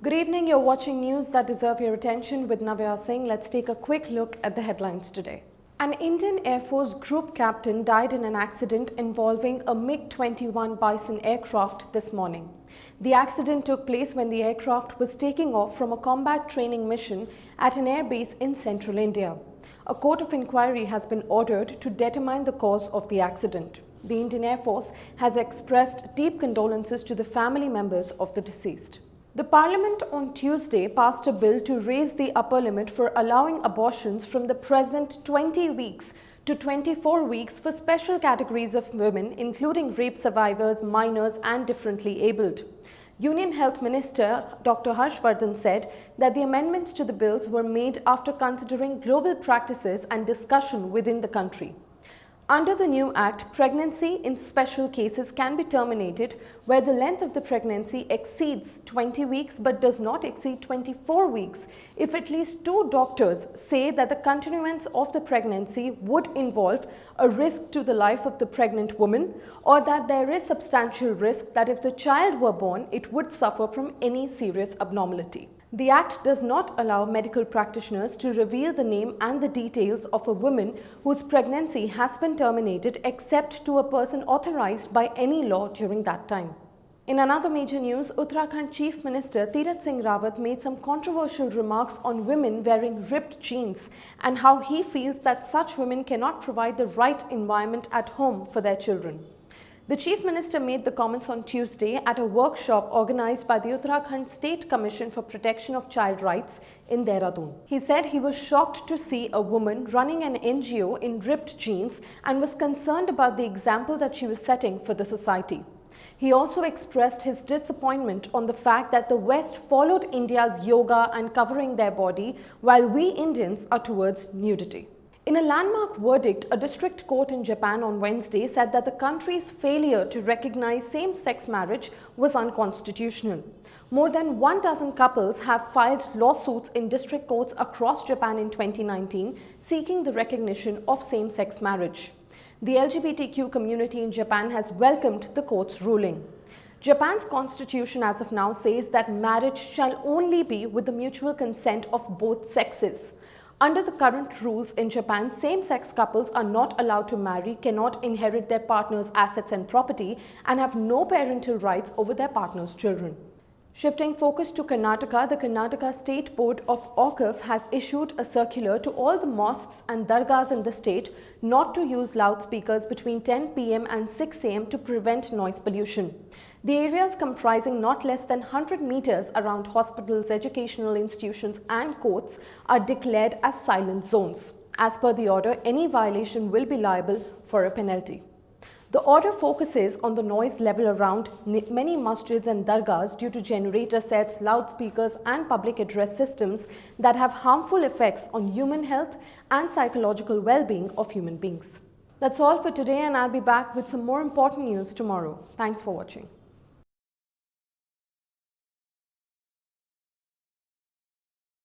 Good evening, you're watching news that deserve your attention with Navya Singh. Let's take a quick look at the headlines today. An Indian Air Force group captain died in an accident involving a MiG-21 Bison aircraft this morning. The accident took place when the aircraft was taking off from a combat training mission at an airbase in central India. A court of inquiry has been ordered to determine the cause of the accident. The Indian Air Force has expressed deep condolences to the family members of the deceased. The Parliament on Tuesday passed a bill to raise the upper limit for allowing abortions from the present 20 weeks to 24 weeks for special categories of women, including rape survivors, minors, and differently abled. Union Health Minister Dr. Harshvardhan said that the amendments to the bills were made after considering global practices and discussion within the country. Under the new act, pregnancy in special cases can be terminated where the length of the pregnancy exceeds 20 weeks but does not exceed 24 weeks if at least two doctors say that the continuance of the pregnancy would involve a risk to the life of the pregnant woman, or that there is substantial risk that if the child were born, it would suffer from any serious abnormality. The Act does not allow medical practitioners to reveal the name and the details of a woman whose pregnancy has been terminated except to a person authorized by any law during that time. In another major news, Uttarakhand Chief Minister Tirath Singh Rawat made some controversial remarks on women wearing ripped jeans and how he feels that such women cannot provide the right environment at home for their children. The Chief Minister made the comments on Tuesday at a workshop organized by the Uttarakhand State Commission for Protection of Child Rights in Dehradun. He said he was shocked to see a woman running an NGO in ripped jeans and was concerned about the example that she was setting for the society. He also expressed his disappointment on the fact that the West followed India's yoga and covering their body, while we Indians are towards nudity. In a landmark verdict, a district court in Japan on Wednesday said that the country's failure to recognize same-sex marriage was unconstitutional. More than 12 couples have filed lawsuits in district courts across Japan in 2019 seeking the recognition of same-sex marriage. The LGBTQ community in Japan has welcomed the court's ruling. Japan's constitution as of now says that marriage shall only be with the mutual consent of both sexes. Under the current rules in Japan, same-sex couples are not allowed to marry, cannot inherit their partner's assets and property, and have no parental rights over their partner's children. Shifting focus to Karnataka, the Karnataka State Board of Waqf has issued a circular to all the mosques and dargahs in the state not to use loudspeakers between 10 p.m. and 6 a.m. to prevent noise pollution. The areas comprising not less than 100 meters around hospitals, educational institutions and courts are declared as silent zones. As per the order, any violation will be liable for a penalty. The order focuses on the noise level around many masjids and dargahs due to generator sets, loudspeakers and public address systems that have harmful effects on human health and psychological well-being of human beings. That's all for today, and I'll be back with some more important news tomorrow. Thanks for watching.